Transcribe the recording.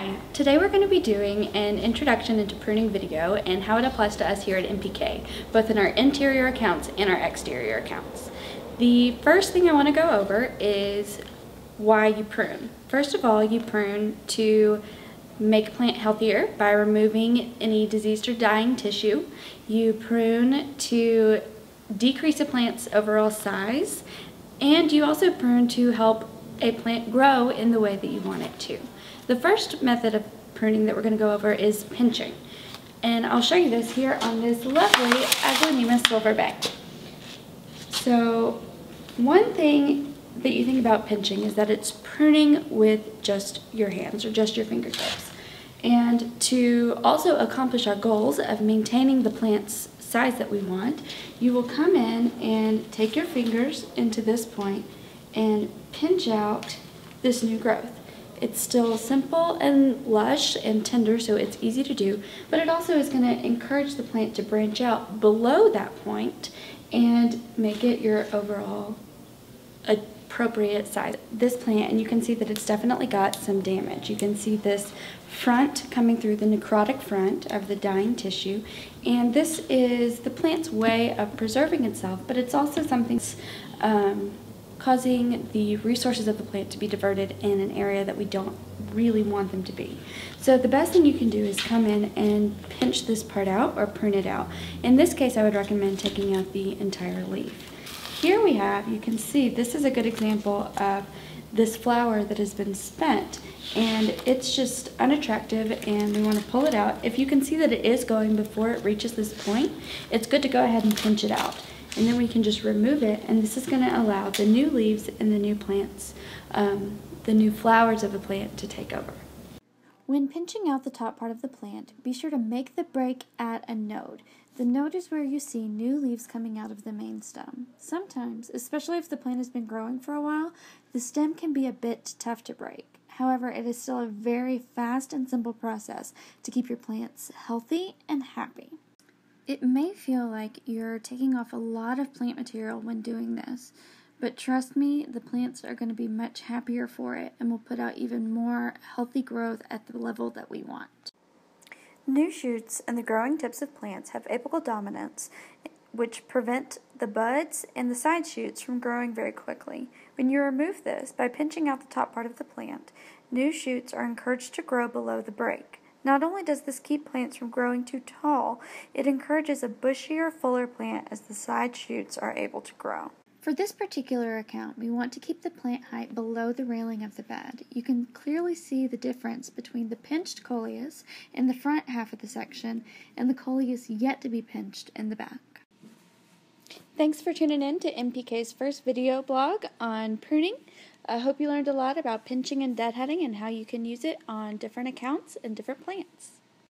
Hi, today we're going to be doing an introduction into pruning video and how it applies to us here at NPK, both in our interior accounts and our exterior accounts. The first thing I want to go over is why you prune. First of all, you prune to make a plant healthier by removing any diseased or dying tissue. You prune to decrease a plant's overall size, and you also prune to help a plant grow in the way that you want it to. The first method of pruning that we're going to go over is pinching. And I'll show you this here on this lovely Aglaonema silverback. So one thing that you think about pinching is that it's pruning with just your hands or just your fingertips. And to also accomplish our goals of maintaining the plant's size that we want, you will come in and take your fingers into this point and pinch out this new growth. It's still simple and lush and tender, so it's easy to do, but it also is going to encourage the plant to branch out below that point and make it your overall appropriate size. This plant, and you can see that it's definitely got some damage. You can see this front coming through the necrotic front of the dying tissue, and this is the plant's way of preserving itself, but it's also something causing the resources of the plant to be diverted in an area that we don't really want them to be. So the best thing you can do is come in and pinch this part out or prune it out. In this case, I would recommend taking out the entire leaf. Here we have, you can see, this is a good example of this flower that has been spent, and it's just unattractive and we want to pull it out. If you can see that it is going before it reaches this point, it's good to go ahead and pinch it out. And then we can just remove it, and this is going to allow the new leaves and the new plants, the new flowers of the plant to take over. When pinching out the top part of the plant, be sure to make the break at a node. The node is where you see new leaves coming out of the main stem. Sometimes, especially if the plant has been growing for a while, the stem can be a bit tough to break. However, it is still a very fast and simple process to keep your plants healthy and happy. It may feel like you're taking off a lot of plant material when doing this, but trust me, the plants are going to be much happier for it and will put out even more healthy growth at the level that we want. New shoots and the growing tips of plants have apical dominance, which prevent the buds and the side shoots from growing very quickly. When you remove this by pinching out the top part of the plant, new shoots are encouraged to grow below the break. Not only does this keep plants from growing too tall, it encourages a bushier, fuller plant as the side shoots are able to grow. For this particular account, we want to keep the plant height below the railing of the bed. You can clearly see the difference between the pinched coleus in the front half of the section and the coleus yet to be pinched in the back. Thanks for tuning in to NPK's first video blog on pruning. I hope you learned a lot about pinching and deadheading and how you can use it on different accounts and different plants.